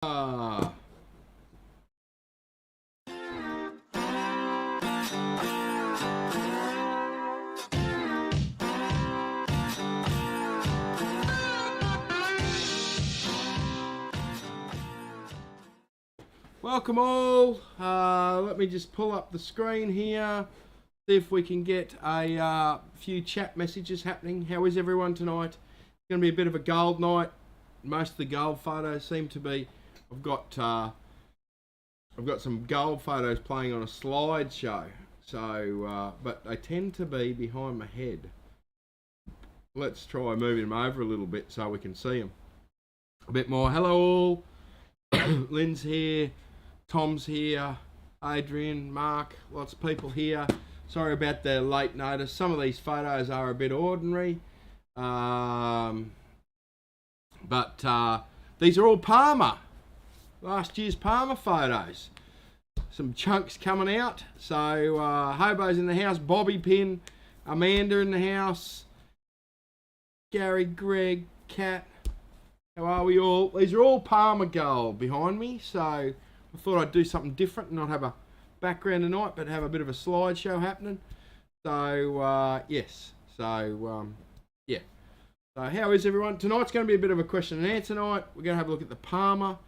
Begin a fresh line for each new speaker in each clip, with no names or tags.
Welcome all. Let me just pull up the screen here, see if we can get a few chat messages happening. How is everyone tonight? It's going to be a bit of a gold night. Most of the gold photos seem to be. I've got some gold photos playing on a slideshow. So, but they tend to be behind my head. Let's try moving them over a little bit so we can see them a bit more. Hello all. Lynn's here. Tom's here, Adrian, Mark, lots of people here. Sorry about the late notice. Some of these photos are a bit ordinary. But these are all Palmer. Last year's Palmer photos. Some chunks coming out. So Hobo's in the house, Bobby Pin, Amanda in the house, Gary, Greg, Kat. How are we all? These are all Palmer gold behind me. So I thought I'd do something different and not have a background tonight, but have a bit of a slideshow happening. So, yes. So, yeah. So, how is everyone? Tonight's going to be a bit of a question and answer night. We're going to have a look at the Palmer.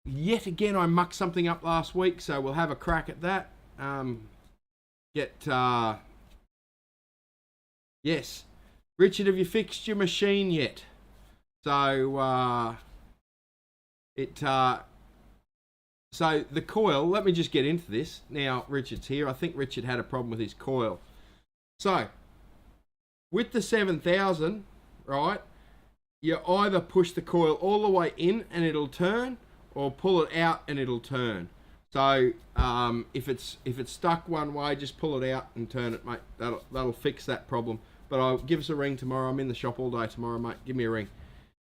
Yet again, I mucked something up last week, so we'll have a crack at that. Yes. Richard, have you fixed your machine yet? So, So the coil, let me just get into this. Now, Richard's here. I think Richard had a problem with his coil. So, with the 7000, right, you either push the coil all the way in and it'll turn, or pull it out and it'll turn. So, if it's stuck one way, just pull it out and turn it, mate. That'll fix that problem. But I'll give us a ring tomorrow. I'm in the shop all day tomorrow, mate. Give me a ring.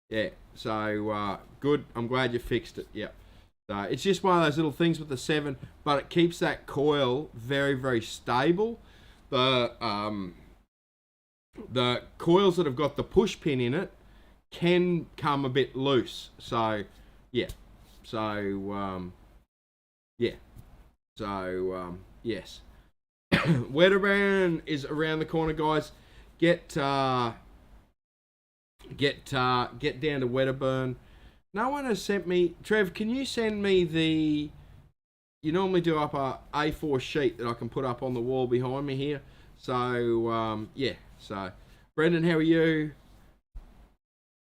Yeah, so good. I'm glad you fixed it. Yep. So it's just one of those little things with the 7, but it keeps that coil very, very stable. The coils that have got the push pin in it can come a bit loose. So, yeah. So, yeah. So, yes. Wedderburn is around the corner, guys. Get down to Wedderburn. No one has sent me... Trev, can you send me the... You normally do up a A4 sheet that I can put up on the wall behind me here. So, yeah. So, Brendan, how are you?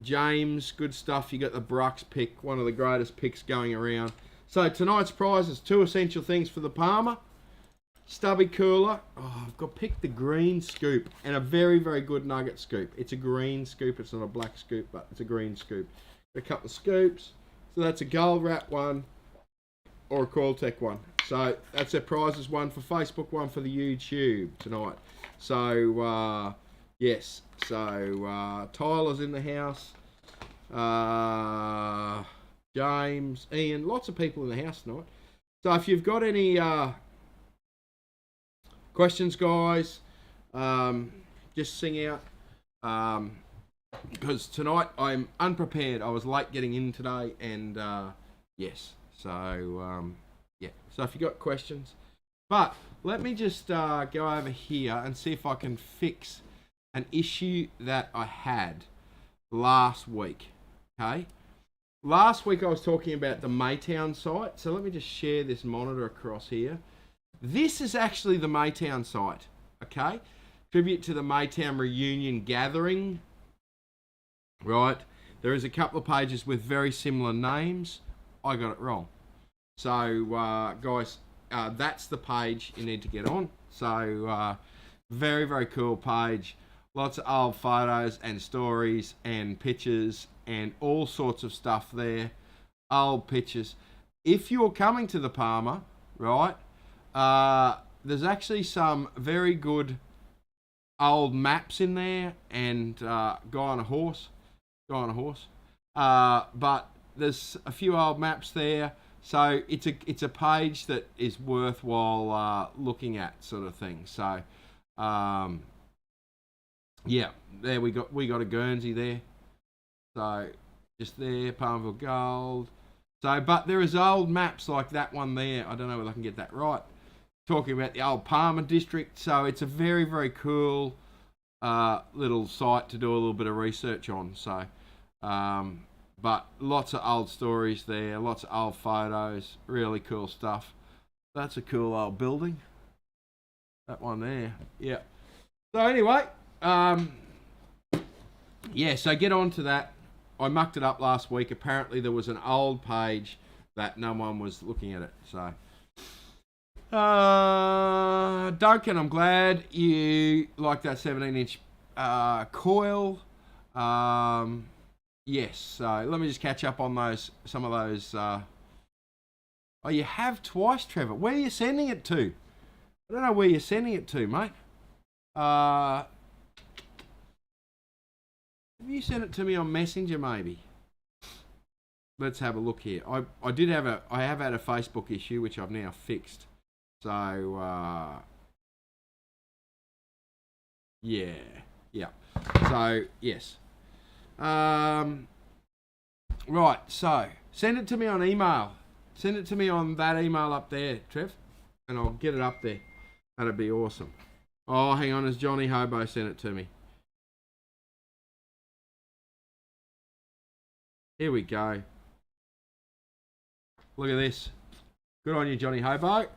James, good stuff. You got the Brux pick, one of the greatest picks going around. So, tonight's prize is 2 essential things for the Palmer. Stubby cooler. Oh, I've picked the green scoop and a very, very good nugget scoop. It's a green scoop. It's not a black scoop, but it's a green scoop. A couple of scoops. So that's a gold wrap one or a Coiltech one. So that's their prizes, one for Facebook, one for the YouTube tonight. So yes. So Tyler's in the house. James, Ian, lots of people in the house tonight. So if you've got any questions, guys, just sing out. Because tonight I'm unprepared. I was late getting in today, and yes. So yeah. So if you got questions, but let me just go over here and see if I can fix an issue that I had last week. Okay. Last week I was talking about the Maytown site. So let me just share this monitor across here. This is actually the Maytown site. Okay. Tribute to the Maytown reunion gathering. Right, there is a couple of pages with very similar names. I got it wrong. So, guys, that's the page you need to get on. So, very, very cool page. Lots of old photos and stories and pictures and all sorts of stuff there. Old pictures. If you're coming to the Palmer, right, there's actually some very good old maps in there and guy on a horse. But there's a few old maps there, so it's a page that is worthwhile looking at, sort of thing. So yeah, there we got a Guernsey there. So just there, Palmerville Gold. So, but there is old maps like that one there. I don't know whether I can get that right. Talking about the old Palmer district. So it's a very, very cool little site to do a little bit of research on. So, but lots of old stories there, lots of old photos, really cool stuff. That's a cool old building. That one there, yeah. So anyway, yeah, so get on to that. I mucked it up last week. Apparently there was an old page that no one was looking at it. So, Duncan, I'm glad you like that 17-inch coil. Yes, so let me just catch up on some of those. Oh, you have twice, Trevor. Where are you sending it to? I don't know where you're sending it to, mate. Have you sent it to me on Messenger, maybe? Let's have a look here. I have had a Facebook issue which I've now fixed. So yeah. So yes. Right. So send it to me on email. Send it to me on that email up there, Trev, and I'll get it up there. That'd be awesome. Oh, hang on, as Johnny Hobo sent it to me. Here we go. Look at this. Good on you, Johnny Hobo.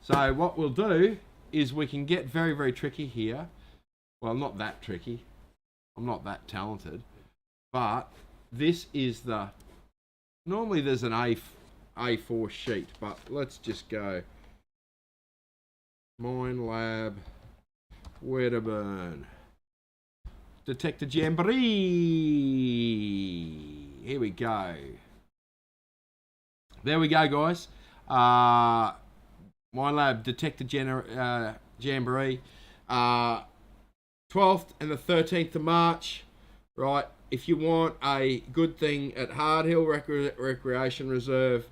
So what we'll do is we can get very, very tricky here. Well, not that tricky. I'm not that talented. But this is the... Normally there's an A4 sheet, but let's just go. Minelab, Wedderburn. Detector Jamboree. Here we go. There we go, guys. Minelab Detector Jamboree. 12th and the 13th of March. Right. If you want a good thing at Hard Hill Recreation Reserve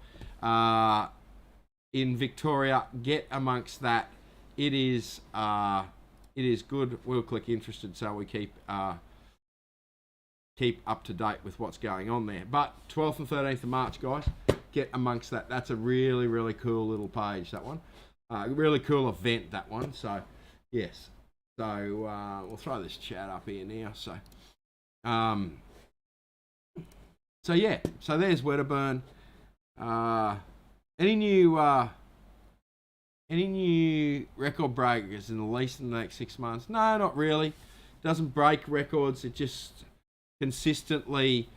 in Victoria, get amongst that. It is good. We'll click interested so we keep up to date with what's going on there. But 12th and 13th of March, guys, get amongst that. That's a really, really cool little page, that one. Really cool event, that one. So, yes. So, we'll throw this chat up here now. So yeah. So there's Wedderburn. Any new record breakers in the next 6 months? No, not really. Doesn't break records. It just consistently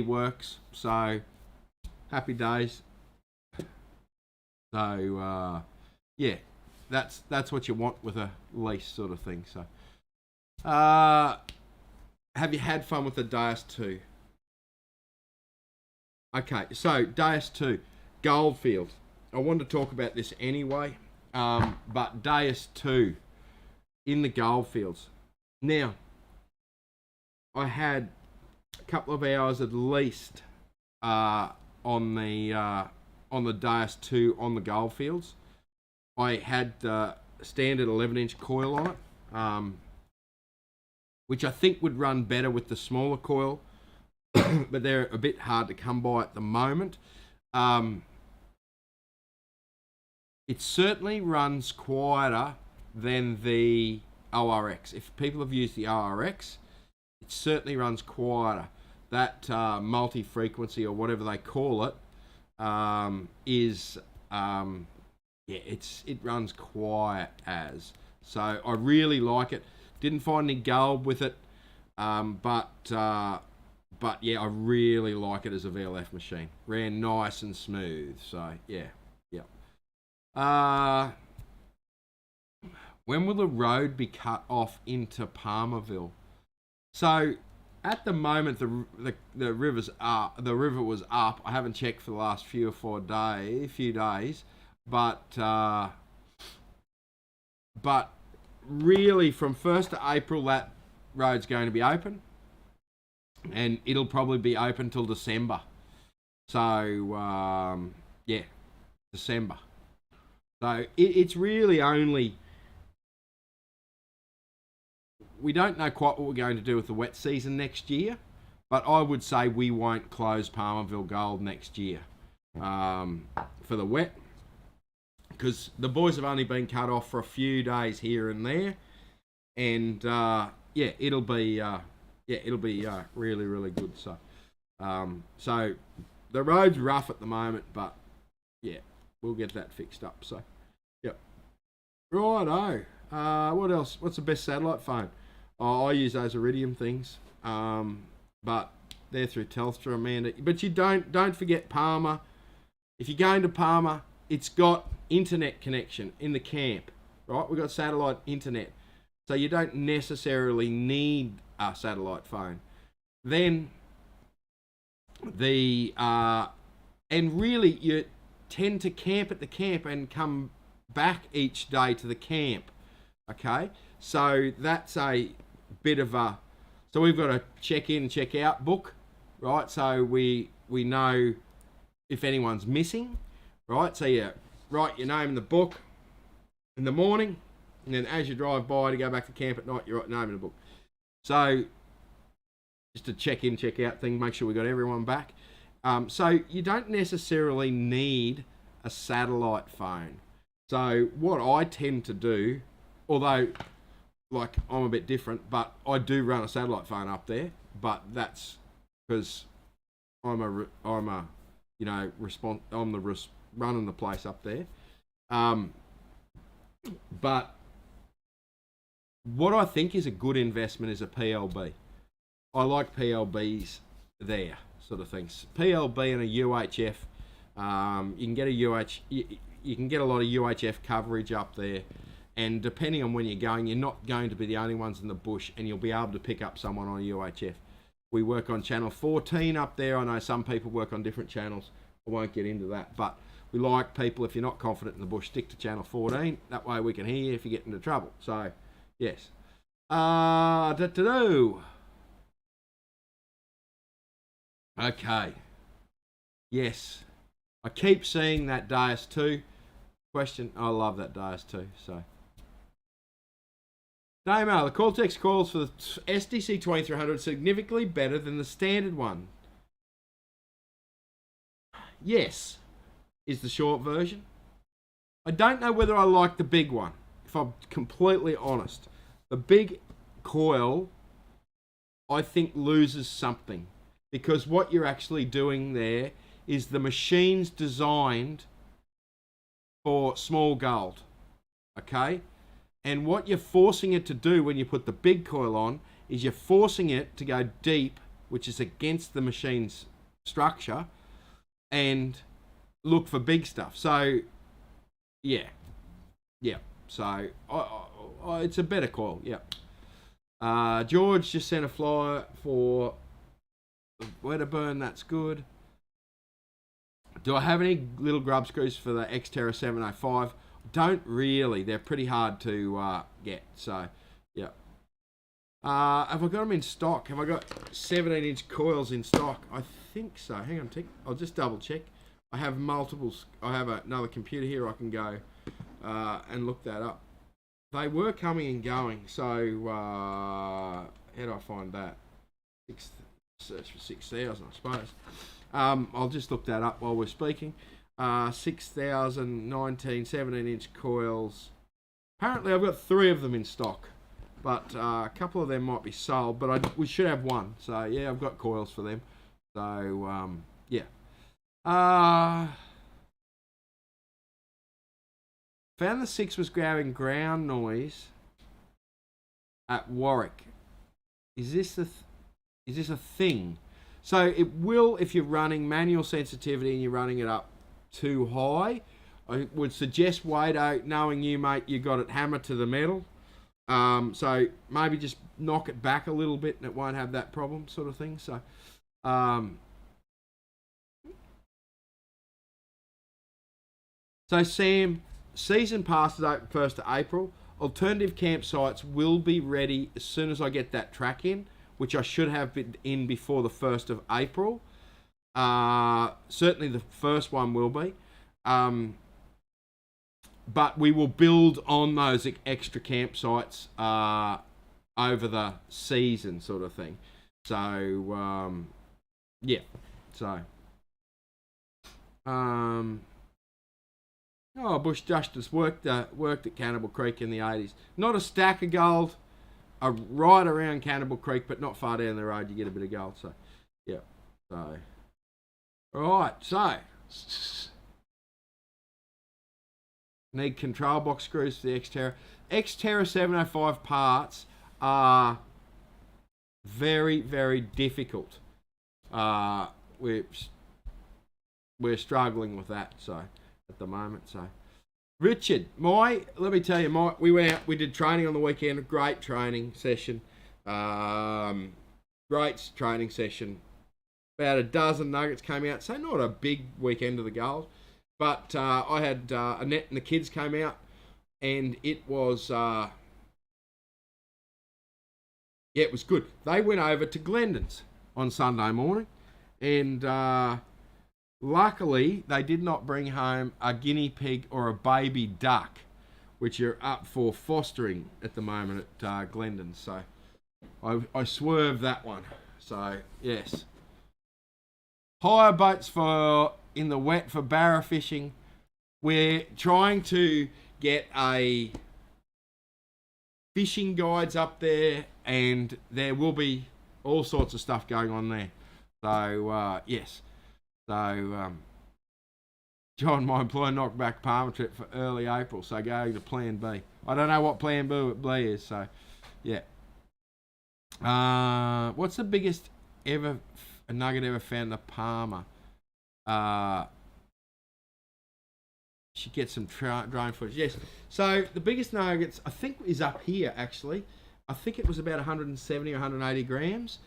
works. So happy days. So yeah, that's what you want with a lease sort of thing. So have you had fun with the Deus 2? Okay, so Deus 2. Goldfield. I wanted to talk about this anyway, but Deus 2 in the Goldfields. Now, I had a couple of hours at least on the Deus 2 on the Goldfields. I had standard 11-inch coil on it, which I think would run better with the smaller coil, but they're a bit hard to come by at the moment. It certainly runs quieter than the ORX. If people have used the ORX, it certainly runs quieter. That multi-frequency or whatever they call it it runs quiet as. So I really like it. Didn't find any gold with it, but yeah, I really like it as a VLF machine. Ran nice and smooth. So yeah. When will the road be cut off into Palmerville? So at the moment the river's up. The river was up. I haven't checked for the last few days, but really from 1st of April that road's going to be open, and it'll probably be open till December. So yeah, December. So it's really only... We don't know quite what we're going to do with the wet season next year. But I would say we won't close Palmerville Gold next year for the wet, because the boys have only been cut off for a few days here and there, and it'll be really, really good. So so the road's rough at the moment, but yeah, we'll get that fixed up. So yep. Righto. What else? What's the best satellite phone? Oh, I use those Iridium things. But they're through Telstra, Amanda. But you don't forget Palmer. If you're going to Palmer, it's got internet connection in the camp, right? We've got satellite internet, so you don't necessarily need a satellite phone. Then and really you tend to camp at the camp and come back each day to the camp. Okay, so that's a bit of a. So we've got a check in, check out book, right? So we know if anyone's missing, right? So you write your name in the book in the morning, and then as you drive by to go back to camp at night, you write your name in the book. So just a check in, check out thing, make sure we got everyone back. So you don't necessarily need a satellite phone. So what I tend to do, although like I'm a bit different, but I do run a satellite phone up there, but that's because I'm running the place up there. But what I think is a good investment is a PLB. I like PLBs there, sort of things. PLB and a UHF. You can get you can get a lot of UHF coverage up there. And depending on when you're going, you're not going to be the only ones in the bush, and you'll be able to pick up someone on UHF. We work on channel 14 up there. I know some people work on different channels. I won't get into that, but we like people, if you're not confident in the bush, stick to channel 14. That way we can hear you if you get into trouble. So, yes. Okay. Yes. I keep seeing that Deus 2 question. I love that Deus 2, so. Damo, the Cortex coils for the SDC 2300 are significantly better than the standard one. Yes, is the short version. I don't know whether I like the big one, if I'm completely honest. The big coil, I think, loses something, because what you're actually doing there is the machine's designed for small gold, okay? And what you're forcing it to do when you put the big coil on is you're forcing it to go deep, which is against the machine's structure, and look for big stuff. So, yeah. So, it's a better coil, yeah. George just sent a flyer for Wedderburn, that's good. Do I have any little grub screws for the Xterra 705? Don't really. They're pretty hard to get. So, yeah. Have I got them in stock? Have I got 17-inch coils in stock? I think so. Hang on a tick. I'll just double check. I have multiples. I have another computer here. I can go and look that up. They were coming and going. So, how do I find that? Search for 6,000, I suppose. I'll just look that up while we're speaking. 6,019 17-inch coils. Apparently I've got 3 of them in stock, but a couple of them might be sold, but we should have one. So yeah, I've got coils for them. So yeah. Found the 6 was grabbing ground noise at Warwick. Is this a thing? So it will, if you're running manual sensitivity and you're running it up too high. I would suggest, Wado, knowing you, mate, you got it hammered to the metal. So maybe just knock it back a little bit and it won't have that problem, sort of thing. So, Sam, season passes open 1st of April. Alternative campsites will be ready as soon as I get that track in, which I should have been in before the 1st of April. Certainly the first one will be. But we will build on those extra campsites over the season, sort of thing. So, yeah. So, Bush Justice worked at Cannibal Creek in the 80s. Not a stack of gold, right around Cannibal Creek, but not far down the road. You get a bit of gold. So, yeah. So, all right. So, need control box screws for the Xterra. Xterra 705 parts are very, very difficult. We're struggling with that. So, at the moment. So, Richard, let me tell you, we went out, we did training on the weekend, a great training session. Great training session. About a dozen nuggets came out, so not a big weekend of the gold. But I had Annette and the kids came out, and it was, it was good. They went over to Glendon's on Sunday morning, and luckily they did not bring home a guinea pig or a baby duck, which are up for fostering at the moment at Glendon's. So I swerved that one. So yes, hire boats for in the wet for barra fishing. We're trying to get a fishing guides up there, and there will be all sorts of stuff going on there. So yes. So John, my employer, knocked back Palmer trip for early April, so going to Plan B. I don't know what Plan B is, so yeah. What's the biggest nugget ever found in the Palmer? Should get some drone footage. Yes. So the biggest nuggets, I think, is up here, actually. I think it was about 170 or 180 grams.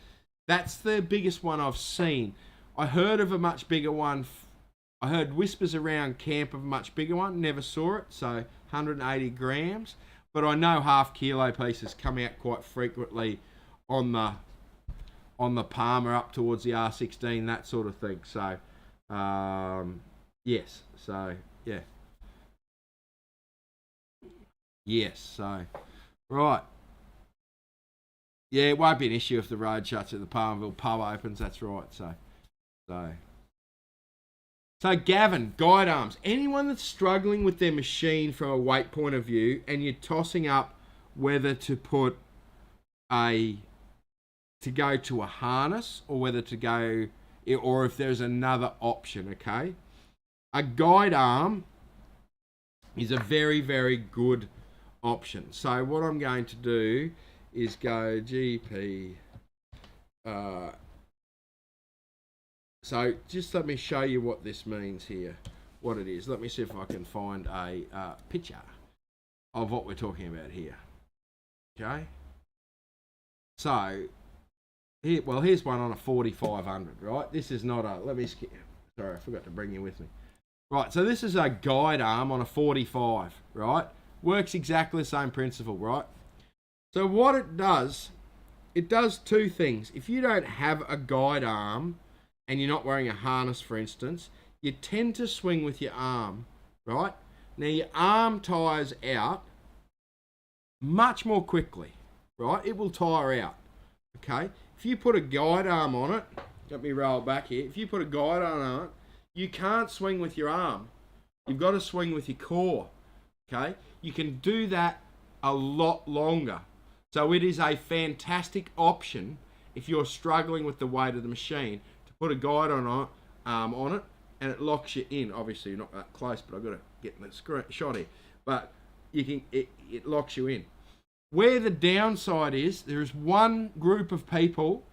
That's the biggest one I've seen. I heard of a much bigger one. I heard whispers around camp of a much bigger one. Never saw it. So 180 grams. But I know half kilo pieces come out quite frequently on the Palmer up towards the R16, that sort of thing. So, yes. So, yeah. Yes. So, right. Yeah, it won't be an issue if the road shuts at the Palmerville pub opens. That's right. So Gavin, guide arms. Anyone that's struggling with their machine from a weight point of view, and you're tossing up whether to put go to a harness or whether to go, or if there's another option, okay? A guide arm is a very, very good option. So what I'm going to do is go GP. So just let me show you what this means here, what it is. Let me see if I can find a picture of what we're talking about here. Okay. So, here's one on a 4500, right? This is not a, sorry, I forgot to bring you with me. Right, so this is a guide arm on a 45, right? Works exactly the same principle, right? So what it does two things. If you don't have a guide arm, and you're not wearing a harness, for instance, you tend to swing with your arm, right? Now, your arm tires out much more quickly, right? It will tire out, okay? If you put a guide arm on it, let me roll back here. If you put a guide arm on it, you can't swing with your arm. You've got to swing with your core, okay? You can do that a lot longer. So it is a fantastic option if you're struggling with the weight of the machine. Put a guide on it, and it locks you in. Obviously, you're not that close, but I've got to get the shot here. But it locks you in. Where the downside is, there is one group of people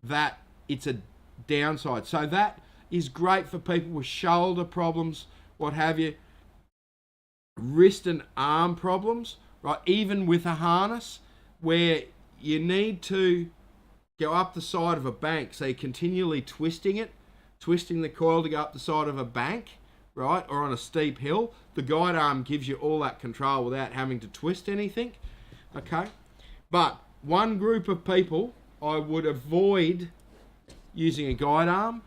that it's a downside. So that is great for people with shoulder problems, what have you, wrist and arm problems, right? Even with a harness, where you need to go up the side of a bank, so you're continually twisting the coil to go up the side of a bank, right, or on a steep hill. The guide arm gives you all that control without having to twist anything, okay? But one group of people I would avoid using a guide arm,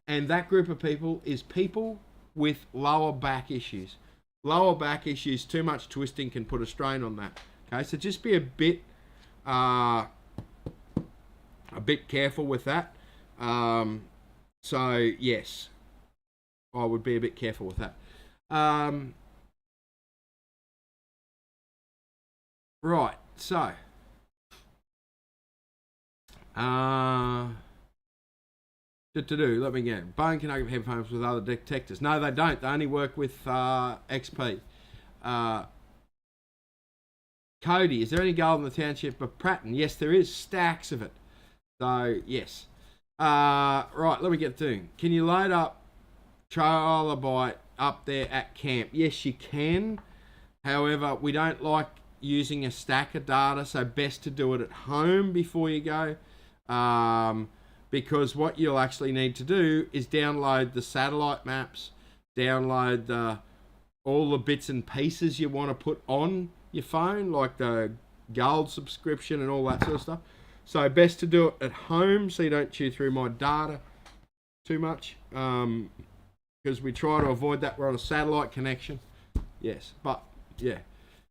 and that group of people is people with lower back issues. Lower back issues, too much twisting can put a strain on that, okay? So just be a bit a bit careful with that. So yes, I would be a bit careful with that. Right, so let me get Bone can open headphones with other detectors. No, they don't. They only work with XP. Cody, is there any gold in the township of Pratton? Yes, there is. Stacks of it. So, yes. Right, let me get to. Can you load up Trilobite up there at camp? Yes, you can. However, we don't like using a stack of data, so best to do it at home before you go. Because what you'll actually need to do is download the satellite maps, download all the bits and pieces you want to put on your phone, like the gold subscription and all that sort of stuff. So best to do it at home so you don't chew through my data too much, because we try to avoid that. We're on a satellite connection. Yes, but yeah.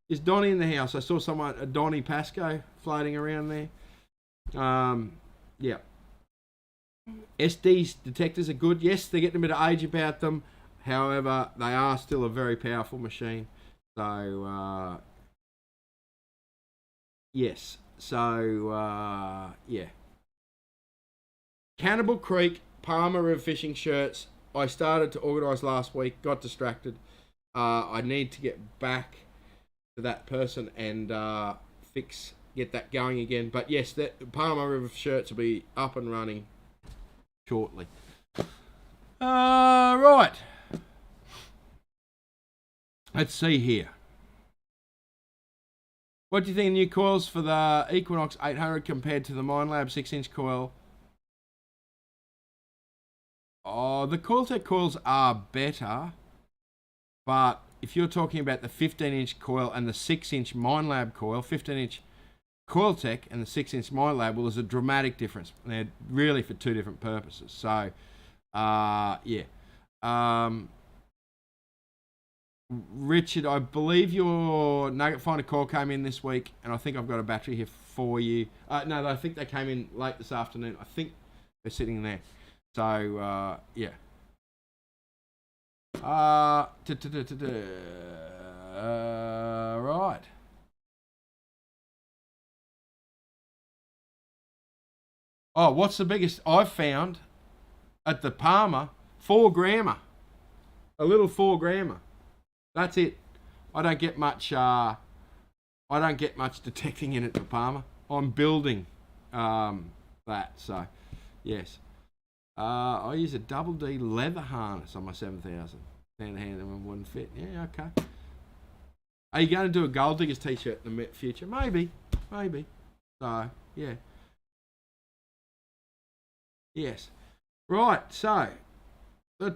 Is Donnie in the house? I saw someone, a Donnie Pasco, floating around there. Yeah. SD detectors are good. Yes, they're getting a bit of age about them. However, they are still a very powerful machine. So, yes. So, yeah. Cannibal Creek, Palmer River fishing shirts. I started to organise last week, got distracted. I need to get back to that person and get that going again. But yes, that Palmer River shirts will be up and running shortly. Right. Let's see here. What do you think of new coils for the Equinox 800 compared to the Minelab 6-inch coil? Oh, the Coiltech coils are better, but if you're talking about the 15-inch coil and the 6-inch Minelab coil, 15-inch Coiltech and the 6-inch Minelab, well, there's a dramatic difference. They're really for two different purposes. So, yeah. Richard, I believe your Nugget Finder call came in this week, and I think I've got a battery here for you. No, I think they came in late this afternoon. I think they're sitting there. So, yeah. Right. Oh, what's the biggest I've found at the Palmer? 4-grammer. A little 4-grammer. That's it. I don't get much detecting in it for Palmer. I'm building that, so yes. I use a double D leather harness on my 7000. Hand and wouldn't fit. Yeah, okay. Are you going to do a Gold Diggers t-shirt in the future? Maybe. So, yeah. Yes. Right, so. Yeah,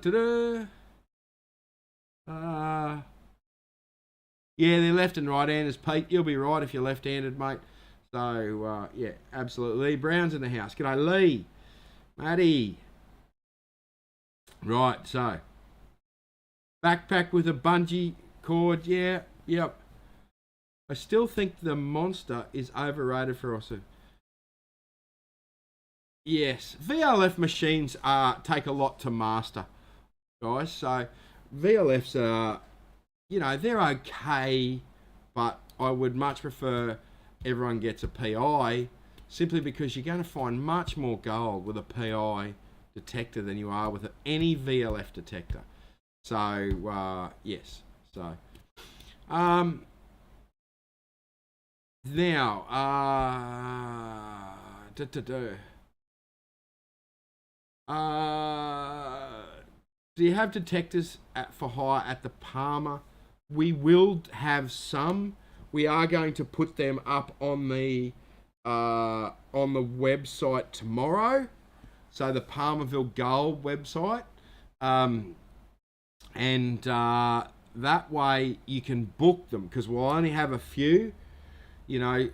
they're left and right-handers, Pete. You'll be right if you're left-handed, mate. So, yeah, absolutely. Lee Brown's in the house. G'day, Lee. Matty. Right, so. Backpack with a bungee cord. Yeah, yep. I still think the Monster is overrated for us. Yes, VLF machines take a lot to master, guys. So VLFs are, they're okay, but I would much prefer everyone gets a PI, simply because you're going to find much more gold with a PI detector than you are with any VLF detector. So, yes. So, now, do you have detectors for hire at the Palmer? We will have some. We are going to put them up on the website tomorrow. So the Palmerville Gold website, and that way you can book them, because we'll only have a few. To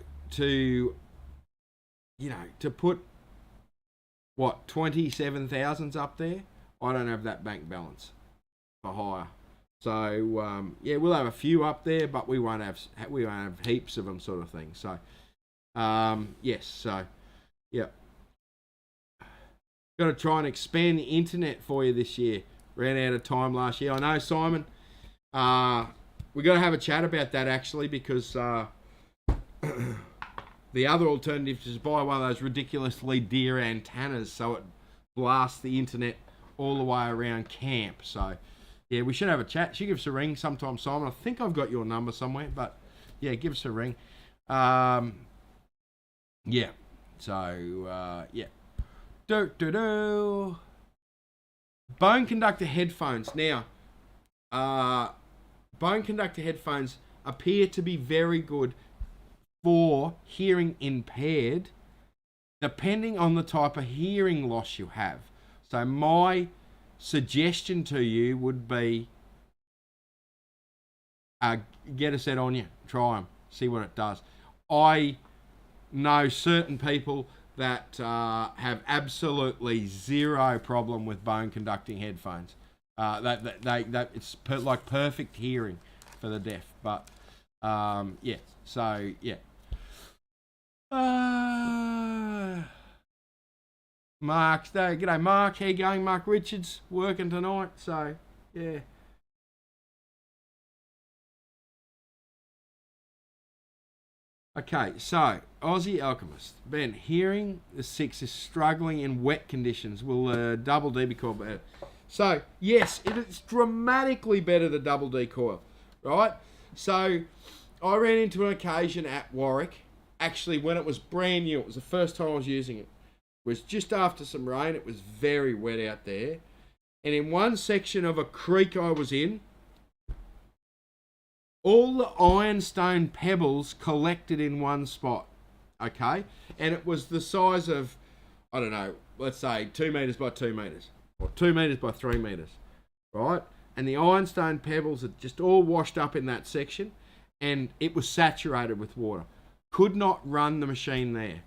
put what 27,000's up there. I don't have that bank balance for hire. So yeah, we'll have a few up there, but we won't have heaps of them, sort of thing. So yes, so yeah. Got to try and expand the internet for you this year. Ran out of time last year. I know, Simon. We got to have a chat about that actually, because the other alternative is to buy one of those ridiculously dear antennas so it blasts the internet all the way around camp. So yeah, we should have a chat. She give us a ring sometime, Simon. I think I've got your number somewhere, but yeah, give us a ring. Yeah. So yeah. Bone conductor headphones. Now, bone conductor headphones appear to be very good for hearing impaired, depending on the type of hearing loss you have. So my suggestion to you would be get a set on you, try them, see what it does. I know certain people that have absolutely zero problem with bone conducting headphones. That it's like perfect hearing for the deaf. But yeah, so yeah. Mark, g'day Mark. How you going, Mark Richards? Working tonight, so yeah. Okay, so Aussie Alchemist. Ben, hearing the 6 is struggling in wet conditions. Will double D be called better? So, yes, it's dramatically better the double D coil, right? So, I ran into an occasion at Warwick, actually when it was brand new. It was the first time I was using it. It was just after some rain. It was very wet out there. And in one section of a creek I was in, all the ironstone pebbles collected in one spot, okay? And it was the size of, I don't know, let's say 2 metres by 2 metres, or 2 metres by 3 metres, right? And the ironstone pebbles had just all washed up in that section, and it was saturated with water. Could not run the machine there.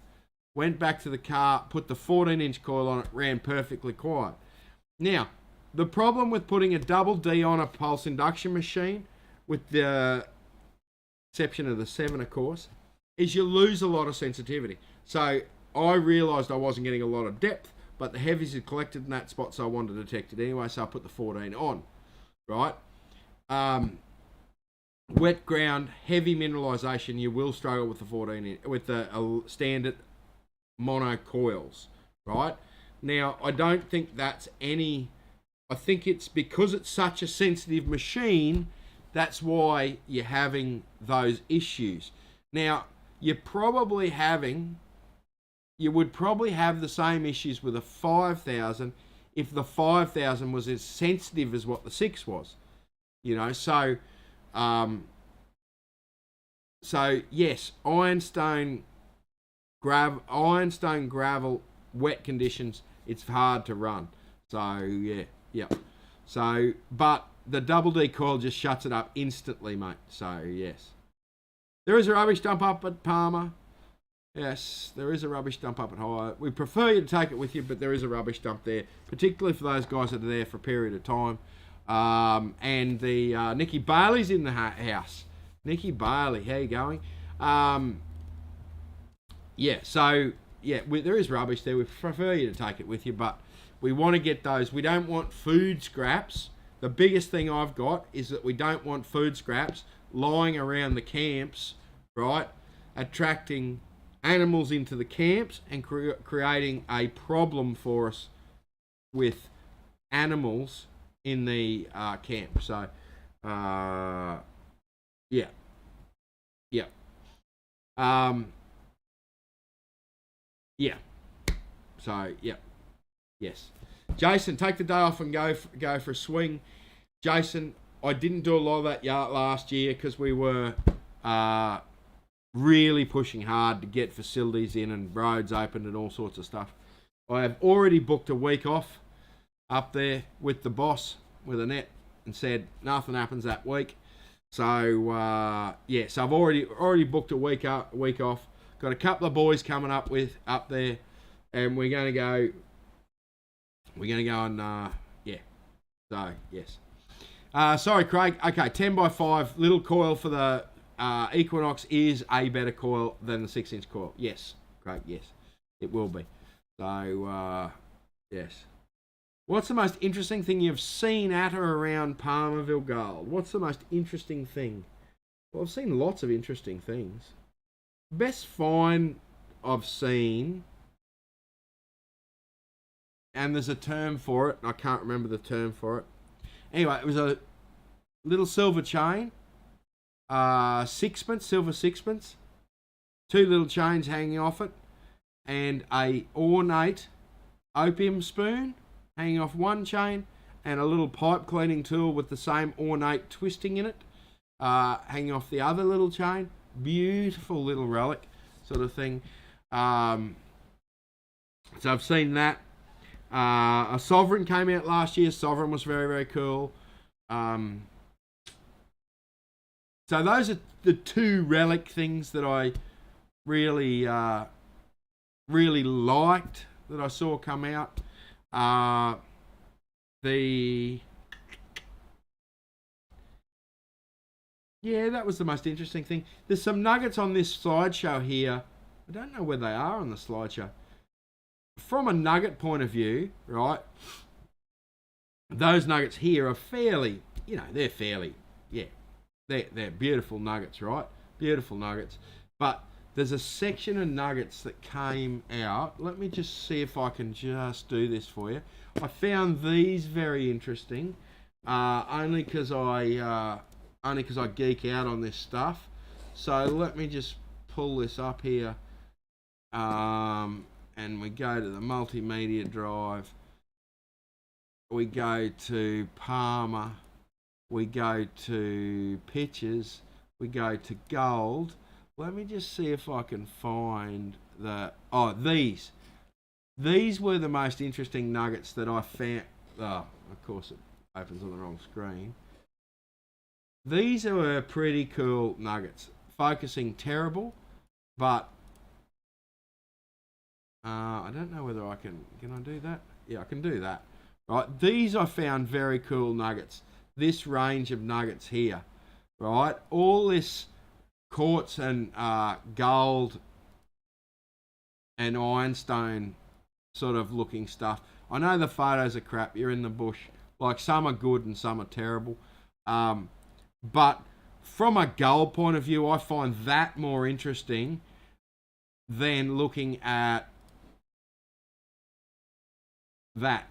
Went back to the car, put the 14-inch coil on it, ran perfectly quiet. Now, the problem with putting a double D on a pulse induction machine, with the exception of the 7, of course, is you lose a lot of sensitivity. So I realised I wasn't getting a lot of depth, but the heavies had collected in that spot, so I wanted to detect it anyway, so I put the 14 on, right? Wet ground, heavy mineralisation, you will struggle with the 14, with the standard mono coils, right? Now, I don't think that's any... I think it's because it's such a sensitive machine, that's why you're having those issues. Now, you would probably have the same issues with a 5000 if the 5000 was as sensitive as what the 6 was. You know, so yes, ironstone gravel, wet conditions, it's hard to run. So yeah. So, but the double D coil just shuts it up instantly, mate. So, yes. There is a rubbish dump up at Palmer. Yes, there is a rubbish dump up at High. We prefer you to take it with you, but there is a rubbish dump there, particularly for those guys that are there for a period of time. And the Nikki Bailey's in the house. Nikki Bailey, how you going? Yeah, so, yeah, there is rubbish there. We prefer you to take it with you, but we want to get those. We don't want food scraps. The biggest thing I've got is that we don't want food scraps lying around the camps, right? Attracting animals into the camps and creating a problem for us with animals in the camp. So, yeah. Yeah. Yeah. So, yeah. Yes. Jason, take the day off and go for a swing. Jason, I didn't do a lot of that last year because we were really pushing hard to get facilities in and roads open and all sorts of stuff. I have already booked a week off up there with the boss, with Annette, and said nothing happens that week. So, yeah, so I've already booked a week off. Got a couple of boys coming up there, and we're going to go and, yeah. So, yes. Sorry, Craig. Okay, 10 by 5 little coil for the Equinox is a better coil than the 6-inch coil. Yes, Craig, yes. It will be. So, Yes. What's the most interesting thing you've seen at or around Palmerville Gold? What's the most interesting thing? Well, I've seen lots of interesting things. Best find I've seen, and there's a term for it, and I can't remember the term for it. Anyway, it was a little silver chain, sixpence, silver sixpence, two little chains hanging off it, and a ornate opium spoon hanging off one chain, and a little pipe cleaning tool with the same ornate twisting in it, hanging off the other little chain. Beautiful little relic sort of thing. So I've seen that. A Sovereign came out last year. Sovereign was very, very cool. So those are the two relic things that I really, really liked that I saw come out. That was the most interesting thing. There's some nuggets on this slideshow here. I don't know where they are on the slideshow. From a nugget point of view, right, those nuggets here are fairly, they're beautiful nuggets, right? Beautiful nuggets. But there's a section of nuggets that came out. Let me just see if I can just do this for you. I found these very interesting, only because I geek out on this stuff. So let me just pull this up here, and we go to the multimedia drive. We go to Palmer. We go to pictures. We go to gold. Let me just see if I can find these. These were the most interesting nuggets that I found. Oh, of course it opens on the wrong screen. These are pretty cool nuggets. Focusing terrible, but I don't know whether I can I do that? Yeah, I can do that. Right, these I found very cool nuggets. This range of nuggets here, right? All this quartz and gold and ironstone sort of looking stuff. I know the photos are crap. You're in the bush. Like, some are good and some are terrible. But from a gold point of view, I find that more interesting than looking at that.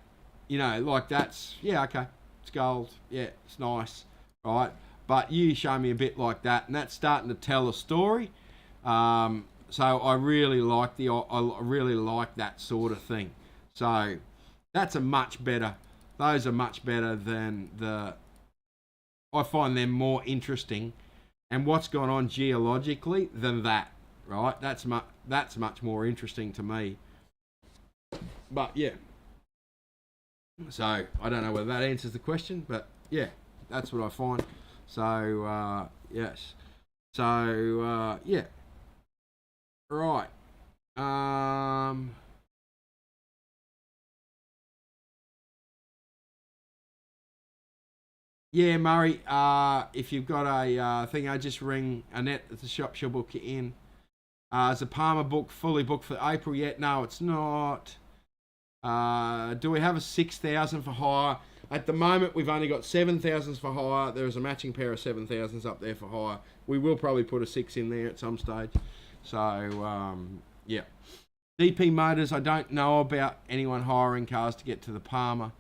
Like, that's, yeah, okay, it's gold. Yeah, it's nice, right? But you show me a bit like that, and that's starting to tell a story. So I really like that sort of thing. So those are much better than I find them more interesting, and what's gone on geologically than that, right? That's much more interesting to me. But yeah. So I don't know whether that answers the question, but yeah, that's what I find. So yes. So yeah. Right. Yeah, Murray. If you've got a thing, I just ring Annette at the shop. She'll book you in. Is the Palmer book fully booked for April yet? No, it's not. Do we have a 6,000 for hire? At the moment, we've only got 7,000s for hire. There is a matching pair of 7,000s up there for hire. We will probably put a 6 in there at some stage. So, yeah. DP Motors, I don't know about anyone hiring cars to get to the Palmer.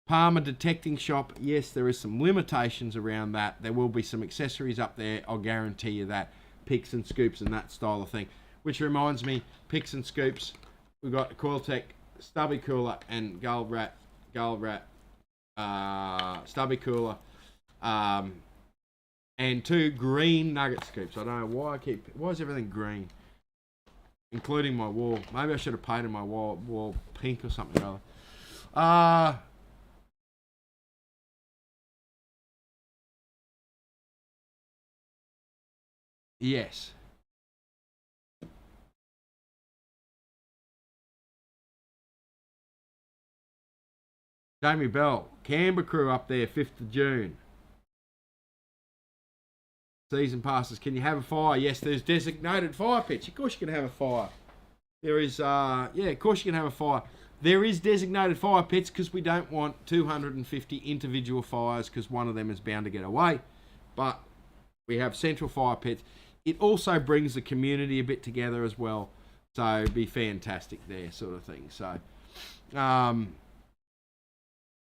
Palmer Detecting Shop, yes, there is some limitations around that. There will be some accessories up there, I'll guarantee you that. Picks and scoops and that style of thing. Which reminds me, picks and scoops, we've got Coiltech stubby cooler and Gold Rat stubby cooler, and 2 green nugget scoops. I don't know why why is everything green, including my wall. Maybe I should have painted my wall pink or something or other. Yes. Jamie Bell, Canberra crew up there, 5th of June. Season passes. Can you have a fire? Yes, there's designated fire pitch. Of course you can have a fire. There is, of course you can have a fire. There is designated fire pits because we don't want 250 individual fires because one of them is bound to get away. But we have central fire pits. It also brings the community a bit together as well. So it'd be fantastic there, sort of thing. So,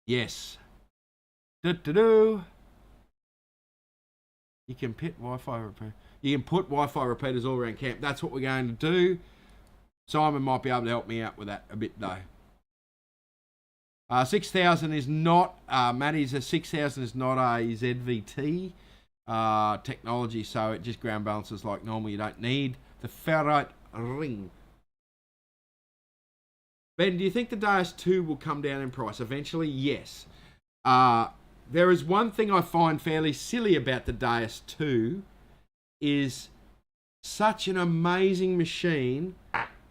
yes. You can put Wi-Fi repeaters all around camp. That's what we're going to do. Simon might be able to help me out with that a bit though. 6000 is not, Matty's a 6000 is not a ZVT technology, so it just ground balances like normal. You don't need the ferrite ring. Ben, do you think the Deus 2 will come down in price eventually? Yes. There is one thing I find fairly silly about the Deus 2 is such an amazing machine,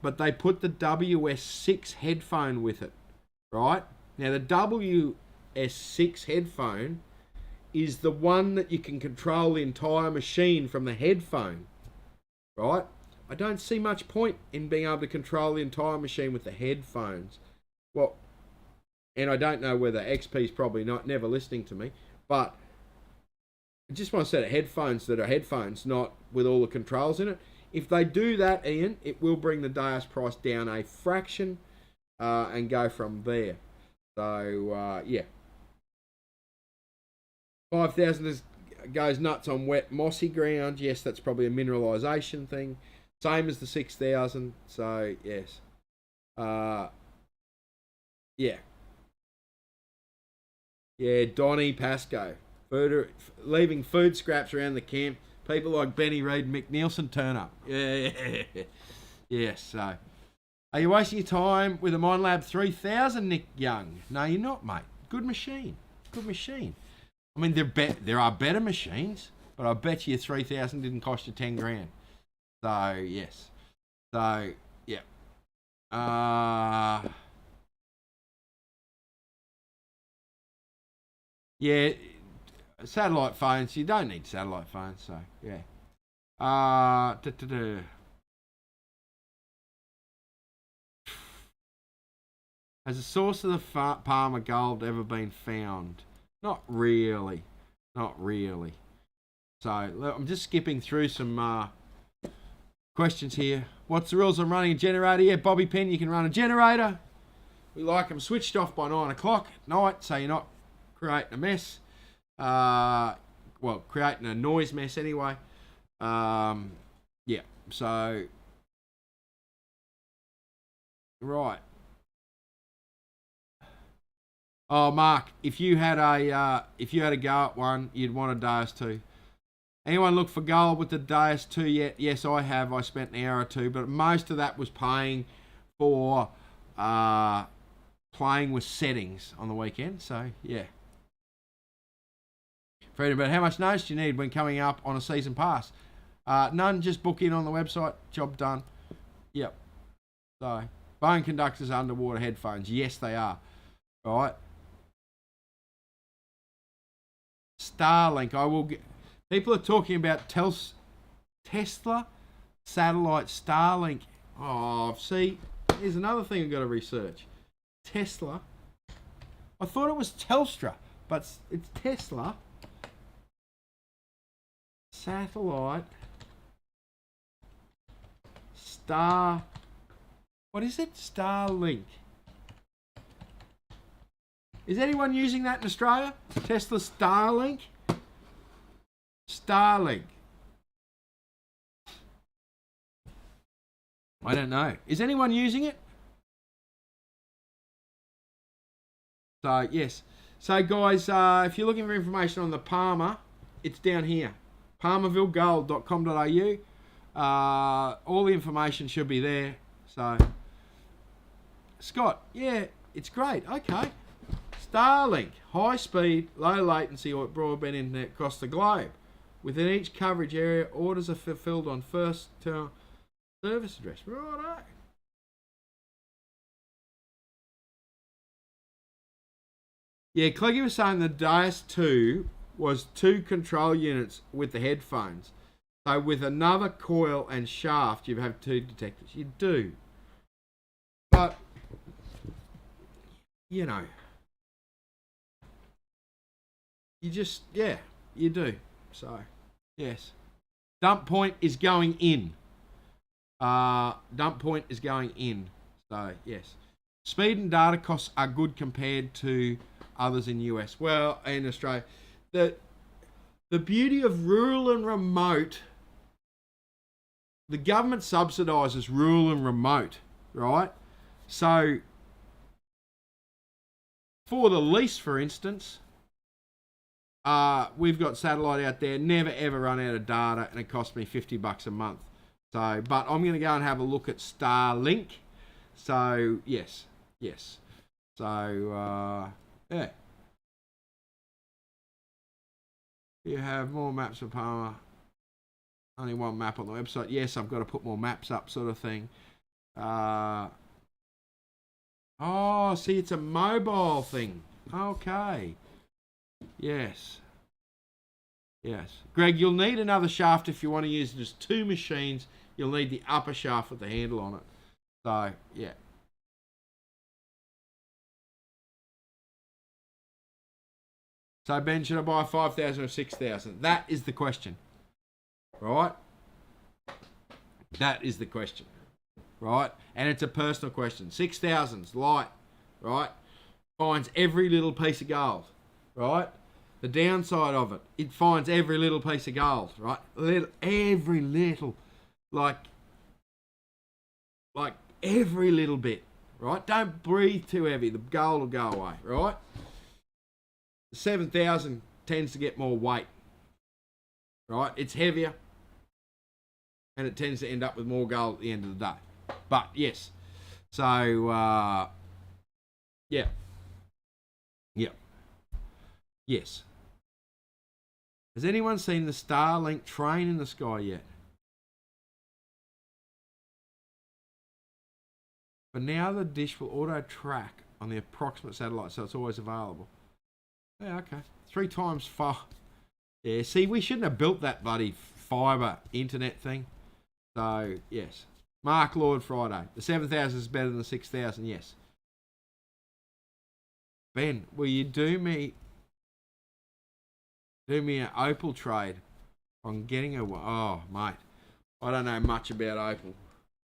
but they put the WS6 headphone with it, right? Now the WS6 headphone is the one that you can control the entire machine from the headphone, right? I don't see much point in being able to control the entire machine with the headphones. Well, and I don't know whether XP's probably never listening to me, but I just want a set of headphones that are headphones, not with all the controls in it. If they do that, Ian, it will bring the Deus price down a fraction and go from there. So, yeah. 5,000 goes nuts on wet, mossy ground. Yes, that's probably a mineralisation thing. Same as the 6,000. So, yes. Yeah. Yeah, Donny Pascoe. Leaving food scraps around the camp. People like Benny Reid and Mick Nielsen turn up. Yeah. Yes, so. Are you wasting your time with a Minelab 3000, Nick Young? No, you're not, mate. Good machine. Good machine. I mean, there are better machines, but I bet you 3000 didn't cost you 10 grand. So, yes. So, yeah. Yeah, satellite phones. You don't need satellite phones, so yeah. Has a source of the Palmer gold ever been found? Not really. Not really. So I'm just skipping through some questions here. What's the rules on running a generator? Yeah, Bobby Penn, you can run a generator. We like them switched off by 9 o'clock at night, so you're not creating a mess. Well, creating a noise mess anyway. Yeah, so right. Oh, Mark, if you had a go at one, you'd want a Deus 2. Anyone look for gold with the Deus 2 yet? Yes, I have. I spent an hour or two, but most of that was paying for playing with settings on the weekend. So yeah. Freedom, but how much notice do you need when coming up on a season pass? None, just book in on the website. Job done. Yep. So, bone conductors, underwater headphones. Yes, they are. All right. Starlink. People are talking about Tesla satellite Starlink. Oh, see, here's another thing I've got to research. Tesla. I thought it was Telstra, but it's Tesla. Satellite what is it? Starlink. Is anyone using that in Australia? Tesla Starlink? Starlink. I don't know. Is anyone using it? So, yes. So, guys, if you're looking for information on the Palmer, it's down here. palmervillegold.com.au. All the information should be there. So, Scott, yeah, it's great. Okay. Starlink, high speed, low latency or broadband internet across the globe. Within each coverage area, orders are fulfilled on first service address. Righto. Yeah, Cleggy was saying the Deus 2 was 2 control units with the headphones. So with another coil and shaft, you have 2 detectors. You do. But you know, you just, yeah, you do. So, yes. Dump point is going in. Dump point is going in. So, yes. Speed and data costs are good compared to others in US. Well, in Australia. The beauty of rural and remote, the government subsidises rural and remote, right? So, for the lease, for instance, we've got satellite out there, never ever run out of data, and it cost me $50 a month. So, but I'm going to go and have a look at Starlink. So, yes. So, yeah. You have more maps of Palma. Only one map on the website. Yes, I've got to put more maps up, sort of thing. Oh, see, it's a mobile thing. Okay. Yes. Greg, you'll need another shaft if you want to use just 2 machines. You'll need the upper shaft with the handle on it. So, yeah. So, Ben, should I buy 5,000 or 6,000? That is the question. Right? That is the question. Right? And it's a personal question. 6,000's light. Right? Finds every little piece of gold. Right? The downside of it, it finds every little piece of gold. Right? Every little. Like every little bit. Right? Don't breathe too heavy. The gold will go away. Right? 7,000 tends to get more weight, right? It's heavier, and it tends to end up with more gold at the end of the day. But yes, so yeah, yes. Has anyone seen the Starlink train in the sky yet? But now the dish will auto track on the approximate satellite, so it's always available. Yeah, okay. 3 times far. Yeah, see, we shouldn't have built that bloody fibre internet thing. So, yes. Mark Lord Friday. The 7,000 is better than the 6,000, yes. Ben, will you do me an Opal trade on getting a... Oh, mate. I don't know much about Opal.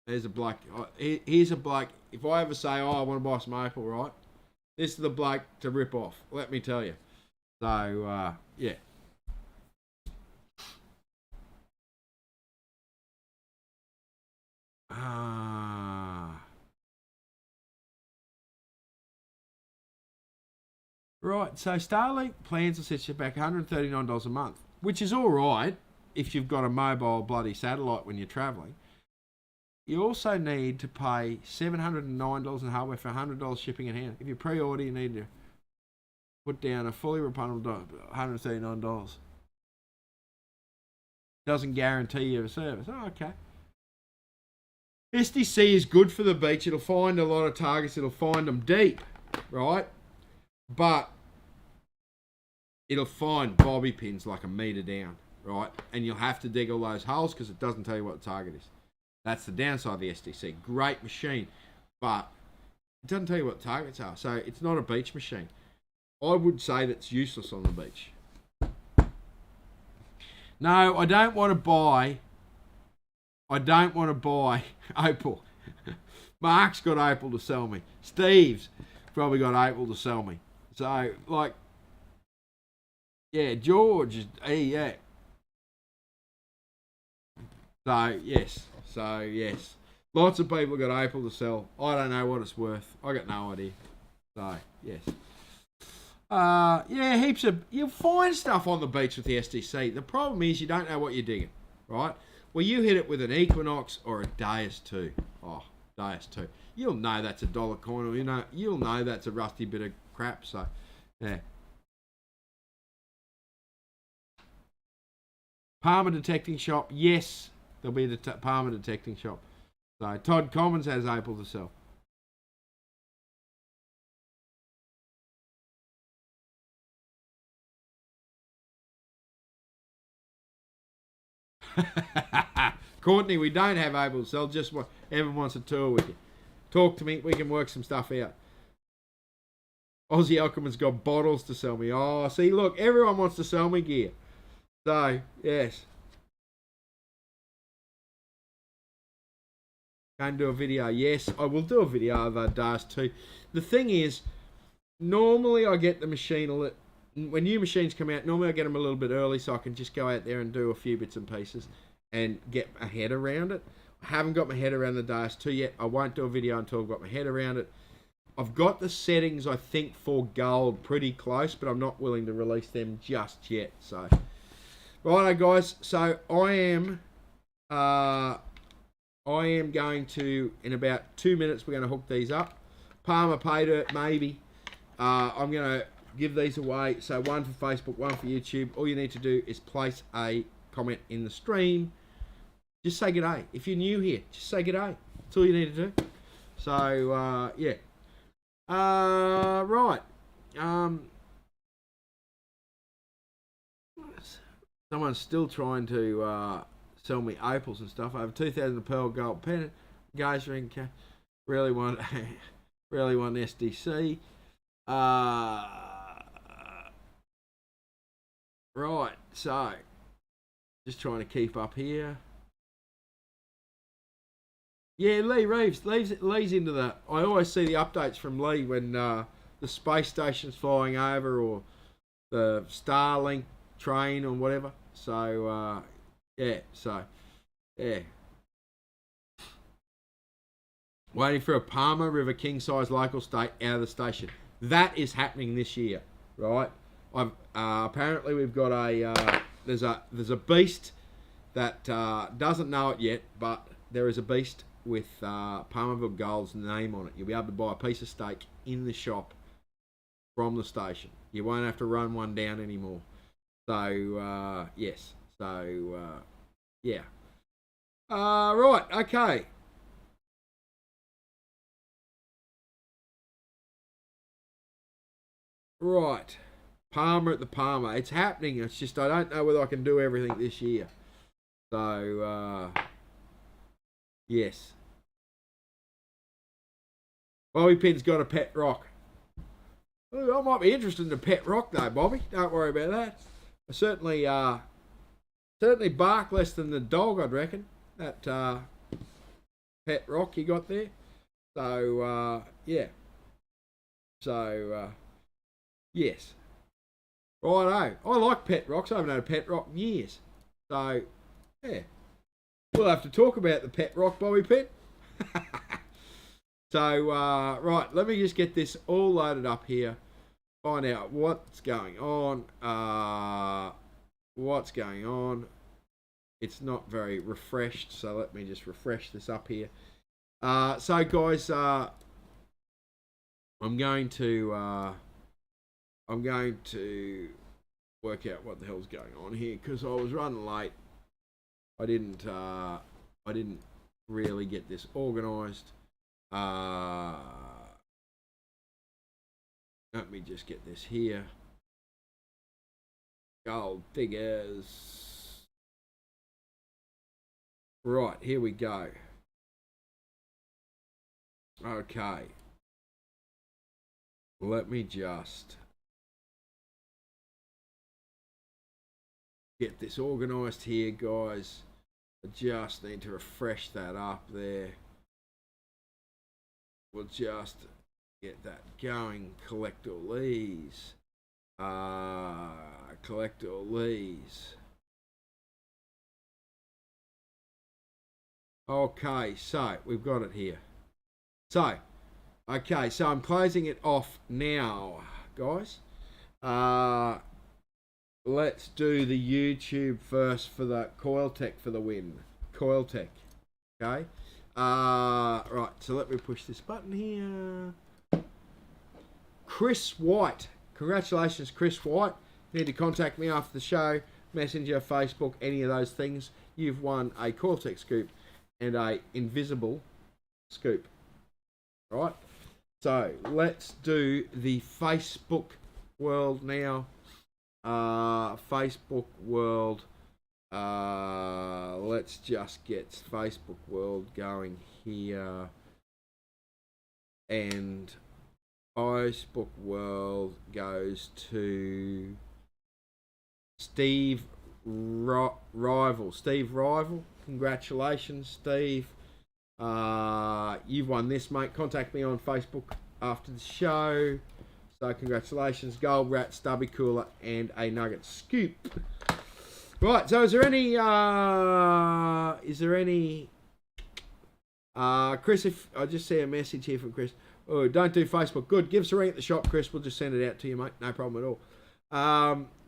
There's a bloke... Here's a bloke... If I ever say, I want to buy some Opal, right? This is the bloke to rip off, let me tell you. So, yeah. Right, so Starlink plans to set you back $139 a month, which is all right if you've got a mobile bloody satellite when you're travelling. You also need to pay $709 in hardware for $100 shipping and handling. If you pre-order, you need to put down a fully refundable $139. Doesn't guarantee you a service. Oh, okay. SDC is good for the beach. It'll find a lot of targets. It'll find them deep, right? But it'll find bobby pins like a metre down, right? And you'll have to dig all those holes because it doesn't tell you what the target is. That's the downside of the SDC. Great machine, but it doesn't tell you what the targets are. So it's not a beach machine. I would say that's useless on the beach. No, I don't want to buy Opal. Mark's got Opal to sell me. Steve's probably got Opal to sell me. So, like, yeah, George, yeah. So, yes. Lots of people got Opal to sell. I don't know what it's worth. I got no idea. So, yes. Yeah, heaps of... You'll find stuff on the beach with the SDC. The problem is you don't know what you're digging, right? Well, you hit it with an Equinox or a Deus 2. Oh, Deus 2. You'll know that's a dollar coin, or you'll know that's a rusty bit of crap. So, yeah. Palmer Detecting Shop, yes, there'll be the Palmer Detecting Shop. So Todd Commons has Opal to sell. Courtney, we don't have Opal to sell. Just Evan wants a tour with you. Talk to me. We can work some stuff out. Aussie Alchemist's got bottles to sell me. Oh, see, look, everyone wants to sell me gear. So, yes. Going to do a video. Yes, I will do a video of DAS 2. The thing is, normally I get the machine when new machines come out, normally I get them a little bit early so I can just go out there and do a few bits and pieces and get my head around it. I haven't got my head around the DAS 2 yet. I won't do a video until I've got my head around it. I've got the settings, I think, for gold pretty close, but I'm not willing to release them just yet. So, righto, guys. So I am going to, in about 2 minutes, we're going to hook these up. Palmer pay dirt, maybe. I'm going to give these away. So one for Facebook, one for YouTube. All you need to do is place a comment in the stream. Just say g'day. If you're new here, just say g'day. That's all you need to do. So, yeah. Right. Someone's still trying to sell me opals and stuff. I have 2,000 pearl gold pen, geyser ring. Really want SDC. Right. So, just trying to keep up here. Yeah, Lee Reeves. Lee's into that. I always see the updates from Lee when the space station's flying over or the Starlink train or whatever. So, yeah. So, yeah. Waiting for a Palmer River king size local state out of the station. That is happening this year, right? Apparently we've got there's a beast that doesn't know it yet, but there is a beast with Palmerville Gold's name on it. You'll be able to buy a piece of steak in the shop from the station. You won't have to run one down anymore. So, yes. So, yeah. Right, okay. Right. Palmer at the Palmer. It's happening. It's just I don't know whether I can do everything this year. So, yes. Bobby Pin's got a pet rock. Ooh, I might be interested in a pet rock though, Bobby. Don't worry about that. I certainly bark less than the dog, I'd reckon. That pet rock you got there. So, yeah. So, yes. Righto. I like pet rocks. I haven't had a pet rock in years. So, yeah. We'll have to talk about the pet rock, Bobby Pin. So, right, let me just get this all loaded up here. Find out what's going on. It's not very refreshed, so let me just refresh this up here. So, guys, I'm going to work out what the hell's going on here because I was running late. I didn't really get this organised. Let me just get this here. Gold figures. Right, here we go. Okay. Let me just get this organised here, guys. I just need to refresh that up there. We'll just get that going. Collect all these. Collect all these. Okay, so we've got it here. So, okay, so I'm closing it off now, guys. Let's do the YouTube first for the Coiltech for the win. Coiltech, okay. Right, so let me push this button here. Chris White. Congratulations, Chris White. You need to contact me after the show. Messenger, Facebook, any of those things. You've won a Coiltech scoop and a invisible scoop. Right? So, let's do the Facebook world now. Facebook world. Let's just get Facebook world going here. And Icebook World goes to Steve Rival. Steve Rival, congratulations, Steve. You've won this, mate. Contact me on Facebook after the show. So congratulations, Gold Rat, Stubby Cooler, and a Nugget Scoop. Right, so is there any Chris, if I just see a message here from Chris. Oh, don't do Facebook. Good. Give us a ring at the shop, Chris. We'll just send it out to you, mate. No problem at all.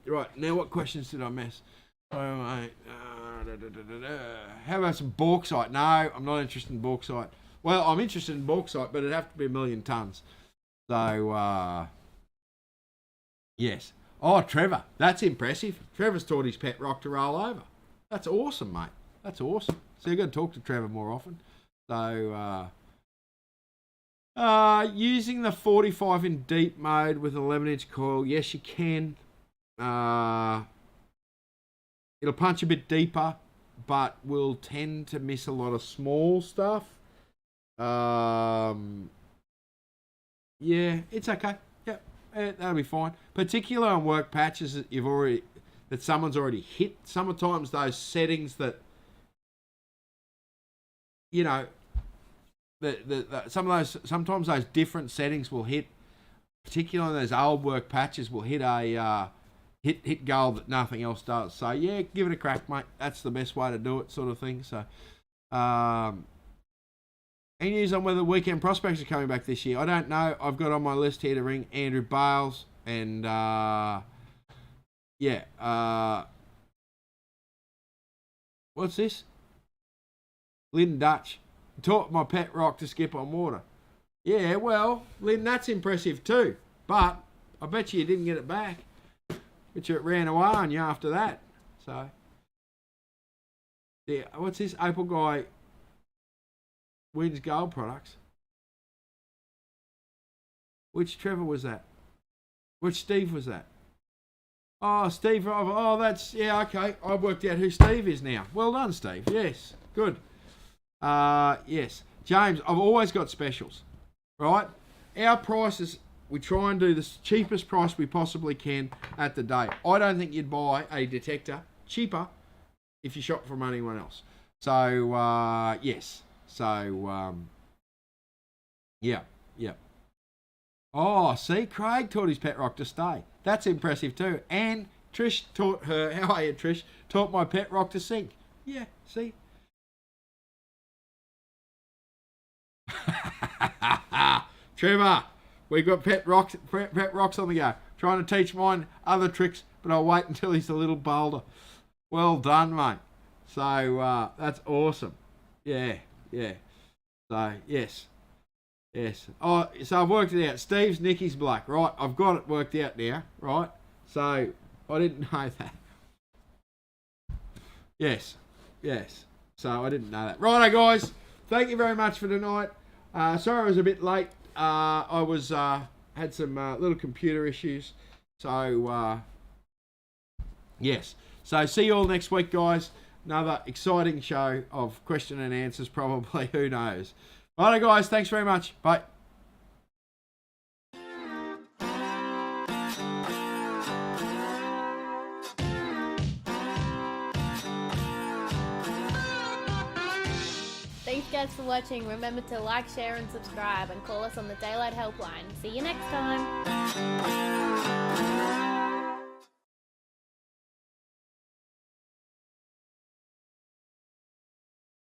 Right, now what questions did I miss? Oh, mate. How about some bauxite? No, I'm not interested in bauxite. Well, I'm interested in bauxite, but it'd have to be 1 million tonnes. So, yes. Oh, Trevor. That's impressive. Trevor's taught his pet rock to roll over. That's awesome, mate. That's awesome. So you've got to talk to Trevor more often. So, using the 45 in deep mode with an 11-inch coil, yes, you can. It'll punch a bit deeper, but will tend to miss a lot of small stuff. Yeah, it's okay. Yep, that'll be fine. Particularly on work patches that someone's already hit. Sometimes those settings that, you know, sometimes those different settings will hit, particularly on those old work patches, will hit a hit gold that nothing else does. So yeah, give it a crack, mate. That's the best way to do it, sort of thing. So, any news on whether weekend prospects are coming back this year? I don't know. I've got on my list here to ring Andrew Bales and what's this? Lynn Dutch. Taught my pet rock to skip on water. Yeah, well, Lynn, that's impressive too. But I bet you didn't get it back. Bet you it ran away on you after that. So, yeah, what's this? Opal Guy wins gold products. Which Trevor was that? Which Steve was that? Oh, Steve. Oh, that's, yeah, okay. I've worked out who Steve is now. Well done, Steve. Yes, good. Yes. James, I've always got specials, right? Our prices, we try and do the cheapest price we possibly can at the day. I don't think you'd buy a detector cheaper if you shop from anyone else. So, yes. So, yeah. Oh, see, Craig taught his pet rock to stay. That's impressive too. And Trish taught her, how are you, Trish? Taught my pet rock to sink. Yeah, see? Trevor, we've got pet rocks on the go. Trying to teach mine other tricks, but I'll wait until he's a little bolder. Well done, mate. So that's awesome. Yeah. So yes. Oh, so I've worked it out. Steve's Nicky's black, right? I've got it worked out now, right? So I didn't know that. Yes. So I didn't know that. Righto, guys. Thank you very much for tonight. Sorry I was a bit late. I was had some little computer issues. So yes. So see you all next week, guys. Another exciting show of question and answers, probably. Who knows? Righto, guys. Thanks very much. Bye.
Thanks guys for watching. Remember to like, share and subscribe and call us on the Daylight Helpline. See you next time.